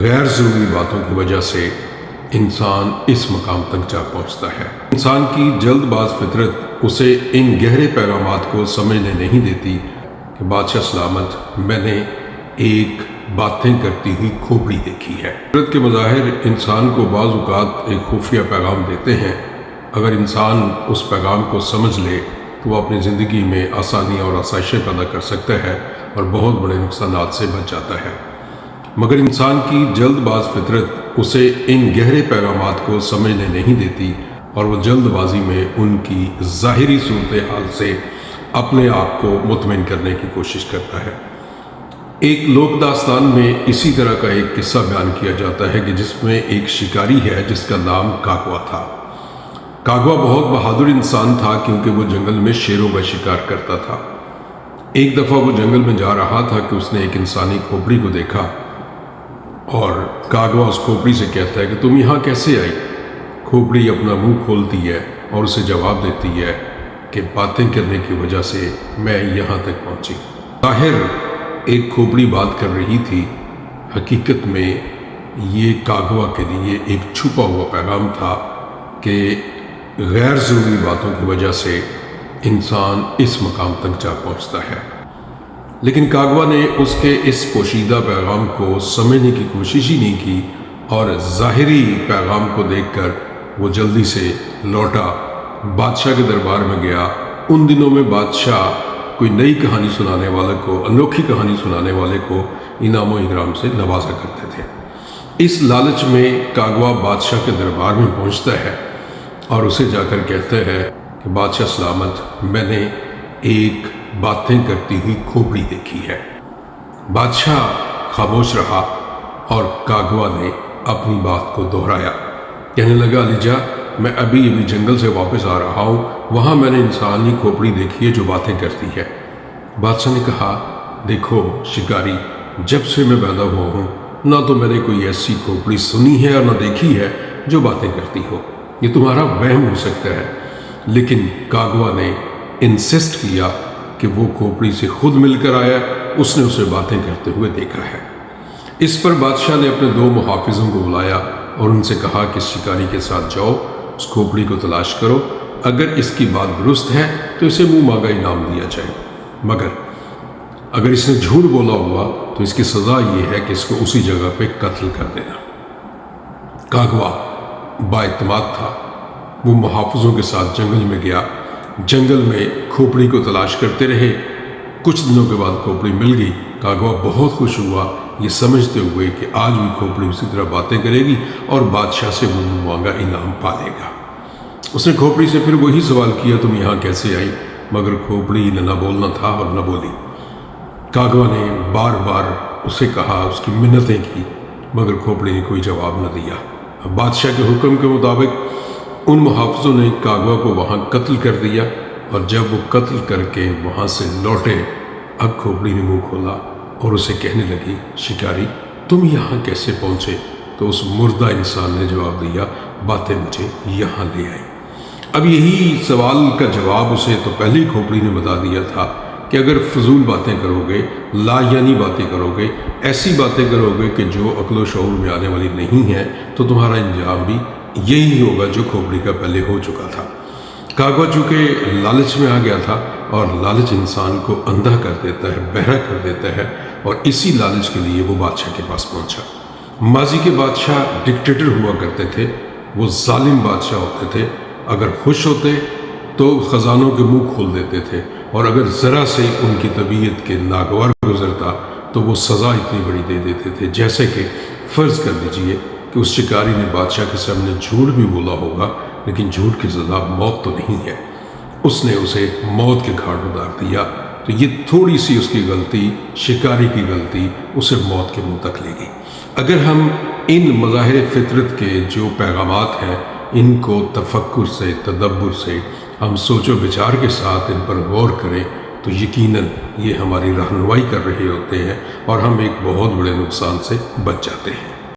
غیر ضروری باتوں کی وجہ سے انسان اس مقام تک جا پہنچتا ہے۔ انسان کی جلد باز فطرت اسے ان گہرے پیغامات کو سمجھنے نہیں دیتی کہ بادشاہ سلامت میں نے ایک باتیں کرتی ہوئی کھوپڑی دیکھی ہے۔ فطرت کے مظاہر انسان کو بعض اوقات ایک خفیہ پیغام دیتے ہیں۔ اگر انسان اس پیغام کو سمجھ لے تو وہ اپنی زندگی میں آسانی اور آسائشیں پیدا کر سکتا ہے اور بہت بڑے نقصانات سے بچ جاتا ہے۔ مگر انسان کی جلد باز فطرت اسے ان گہرے پیغامات کو سمجھنے نہیں دیتی اور وہ جلد بازی میں ان کی ظاہری صورتحال سے اپنے آپ کو مطمئن کرنے کی کوشش کرتا ہے۔ ایک لوک داستان میں اسی طرح کا ایک قصہ بیان کیا جاتا ہے کہ جس میں ایک شکاری ہے جس کا نام کاغوا تھا۔ کاغوا بہت بہادر انسان تھا کیونکہ وہ جنگل میں شیروں کا شکار کرتا تھا۔ ایک دفعہ وہ جنگل میں جا رہا تھا کہ اس نے ایک انسانی کھوپڑی کو دیکھا اور کاغوا اس کھوپڑی سے کہتا ہے کہ تم یہاں کیسے آئی؟ کھوپڑی اپنا منہ کھولتی ہے اور اسے جواب دیتی ہے کہ باتیں کرنے کی وجہ سے میں یہاں تک پہنچی۔ ظاہر ایک کھوپڑی بات کر رہی تھی، حقیقت میں یہ کاغوا کے لیے ایک چھپا ہوا پیغام تھا کہ غیر ضروری باتوں کی وجہ سے انسان اس مقام تک جا پہنچتا ہے۔ لیکن کاغوا نے اس کے اس پوشیدہ پیغام کو سمجھنے کی کوشش ہی نہیں کی اور ظاہری پیغام کو دیکھ کر وہ جلدی سے لوٹا، بادشاہ کے دربار میں گیا۔ ان دنوں میں بادشاہ کوئی نئی کہانی سنانے والے کو، انوکھی کہانی سنانے والے کو انعام و اکرام سے نوازا کرتے تھے۔ اس لالچ میں کاغوا بادشاہ کے دربار میں پہنچتا ہے اور اسے جا کر کہتا ہے کہ بادشاہ سلامت میں نے ایک باتیں کرتی ہوئی کھوپڑی دیکھی ہے۔ بادشاہ خاموش رہا اور کاغوا نے اپنی بات کو دہرایا، کہنے لگا علی جا میں ابھی جنگل سے واپس آ رہا ہوں، وہاں میں نے انسانی کھوپڑی دیکھی ہے جو باتیں کرتی ہے۔ بادشاہ نے کہا دیکھو شکاری، جب سے میں پیدا ہوا ہوں نہ تو میں نے کوئی ایسی کھوپڑی سنی ہے اور نہ دیکھی ہے جو باتیں کرتی ہو، یہ تمہارا وہم ہو سکتا ہے۔ لیکن کاغوا نے انسسٹ کیا کہ وہ کھوپڑی سے خود مل کر آیا، اس نے اسے باتیں کرتے ہوئے دیکھا ہے۔ اس پر بادشاہ نے اپنے 2 محافظوں کو بلایا اور ان سے کہا کہ شکاری کے ساتھ جاؤ، اس کھوپڑی کو تلاش کرو، اگر اس کی بات درست ہے تو اسے منہ مانگا انعام دیا جائے، مگر اگر اس نے جھوٹ بولا ہوا تو اس کی سزا یہ ہے کہ اس کو اسی جگہ پہ قتل کر دینا۔ کاغوا با اعتماد تھا، وہ محافظوں کے ساتھ جنگل میں گیا، جنگل میں کھوپڑی کو تلاش کرتے رہے۔ کچھ دنوں کے بعد کھوپڑی مل گئی۔ کاغوا بہت خوش ہوا یہ سمجھتے ہوئے کہ آج بھی کھوپڑی اسی طرح باتیں کرے گی اور بادشاہ سے وہ منہ مانگا انعام پا لے گا۔ اس نے کھوپڑی سے پھر وہی سوال کیا تم یہاں کیسے آئی؟ مگر کھوپڑی نے نہ بولنا تھا اور نہ بولی۔ کاغوا نے بار بار اسے کہا، اس کی منتیں کی، مگر کھوپڑی نے کوئی جواب نہ دیا۔ بادشاہ کے حکم کے مطابق ان محافظوں نے کاغوا کو وہاں قتل کر دیا، اور جب وہ قتل کر کے وہاں سے لوٹے اب کھوپڑی نے منہ کھولا اور اسے کہنے لگی شکاری تم یہاں کیسے پہنچے؟ تو اس مردہ انسان نے جواب دیا باتیں مجھے یہاں لے آئی۔ اب یہی سوال کا جواب اسے تو پہلی کھوپڑی نے بتا دیا تھا کہ اگر فضول باتیں کرو گے، لا یعنی باتیں کرو گے، ایسی باتیں کرو گے کہ جو عقل و شعور میں آنے والی نہیں ہیں، تو تمہارا انجام بھی یہی ہوگا جو کھوپڑی کا پہلے ہو چکا تھا۔ کاغوا چونکہ لالچ میں آ گیا تھا، اور لالچ انسان کو اندھا کر دیتا ہے، بہرا کر دیتا ہے، اور اسی لالچ کے لیے وہ بادشاہ کے پاس پہنچا۔ ماضی کے بادشاہ ڈکٹیٹر ہوا کرتے تھے، وہ ظالم بادشاہ ہوتے تھے۔ اگر خوش ہوتے تو خزانوں کے منہ کھول دیتے تھے، اور اگر ذرا سے ان کی طبیعت کے ناگوار گزرتا تو وہ سزا اتنی بڑی دے دیتے تھے، جیسے کہ فرض کر لیجئے کہ اس شکاری نے بادشاہ کے سامنے جھوٹ بھی بولا ہوگا، لیکن جھوٹ کی سزا موت تو نہیں ہے، اس نے اسے موت کے گھاٹ اتار دیا، تو یہ تھوڑی سی اس کی غلطی، شکاری کی غلطی اسے موت کے منہ تک لے گئی۔ اگر ہم ان مظاہر فطرت کے جو پیغامات ہیں ان کو تفکر سے، تدبر سے، ہم سوچ و بچار کے ساتھ ان پر غور کریں تو یقیناً یہ ہماری رہنمائی کر رہے ہوتے ہیں اور ہم ایک بہت بڑے نقصان سے بچ جاتے ہیں۔